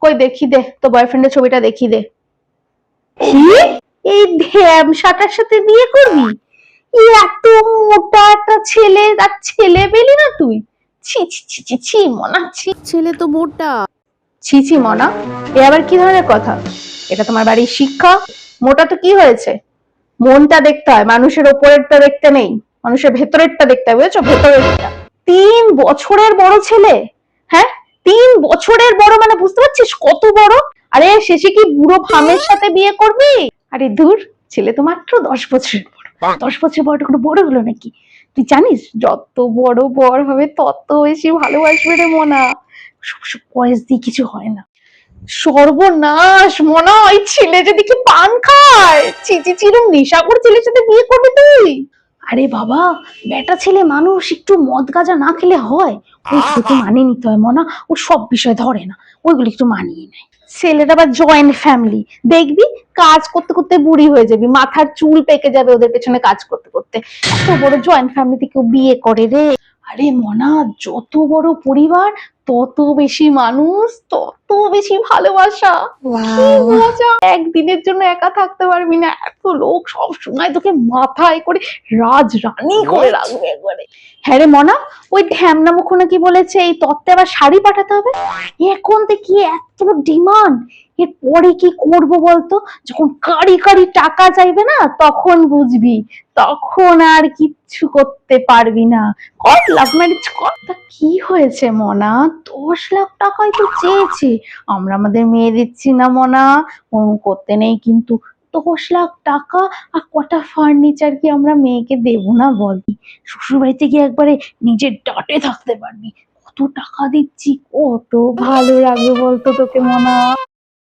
কই দেখি দে, তো বয়ফ্রেন্ডের ছবিটা দেখি দে। কি? এই ঢ্যামসাটার সাথে বিয়ে করবি? এত মোটা একটা ছেলে, আর ছেলে পেলি না তুই? ছি ছি ছি ছি ছি মনা, ছি। ছেলে তো মোটা। ছি ছি মনা, এ আবার কি ধরনের কথা? এটা তোমার বাড়ির শিক্ষা? মোটা তো কি হয়েছে? মনটা দেখতে হয়, মানুষের ওপরেরটা দেখতে নেই, মানুষের ভেতরেরটা দেখতে হয়, বুঝেছো? ভেতরেরটা। 3 বছরের বড় ছেলে? হ্যাঁ, 3 বছরের বড় মানে বুঝতে পারছিস কত বড়? আরে শেষে কি বুড়ো ভামের সাথে বিয়ে করবি? আরে দূর, ছেলে তো মাত্র 10 বছরের বড়। 10 বছর বড়টা কোনো বড় হলো নাকি? তুই জানিস যত বড় বর হবে তত বেশি ভালোবাসবে রে মনা। সব বয়স দিয়ে কিছু হয় না। সর্বনাশ মনা, ওই ছেলে যদি কি পান খায়! ছি ছি ছি, এরকম নেশাখোর ছেলের সাথে বিয়ে করবি তুই? আরে বাবা, বেটা ছেলে মানুষ, একটু মদ গাঁজা না খেলে হয়? ওই একটু মানিয়ে নিতে হয় মনা, ও সব বিষয় ধরে না, ওইগুলো একটু মানিয়ে নেয়। ছেলেটা আবার জয়েন্ট ফ্যামিলি, দেখবি কাজ করতে করতে বুড়ি হয়ে যাবি, মাথার চুল পেকে যাবে ওদের পেছনে কাজ করতে করতে। এত বড় জয়েন্ট ফ্যামিলিতে কেউ বিয়ে করে রে? আরে মনা, যত বড় পরিবার তত বেশি মানুষ, তত বেশি ভালোবাসা। কি মজা! একদিনের জন্য একা থাকতে পারবি না, এত লোক সব সময় তোকে মাথায় করে রাজরানী করে রাখবে একবারে। হ্যাঁ রে মনা, ওই ঢ্যামনা মুখো নাকি বলেছে এই তত্ত্বে আবার শাড়ি পাঠাতে হবে। এখন থেকে এত ডিমান্ড, এর পরে কি করবো বলতো? যখন কারি কারি টাকা চাইবে না, তখন বুঝবি, তখন আর কিচ্ছু করতে পারবি না। কর লাভ ম্যারেজ কর। তা কি হয়েছে মনা, 10 লাখ টাকাই তো চেয়েছি, আমরা আমাদের মেয়ে দিচ্ছি না মনা, করতে নেই কিন্তু। 10 লাখ টাকা আর কটা ফার্নিচার কি আমরা মেয়েকে দেবো না বল? শ্বশুর বাড়িতে গিয়ে একবারে নিজের ডাটে থাকতে পারবি। কত টাকা দিচ্ছি, কত ভালো লাগবে বলতো তোকে মনা।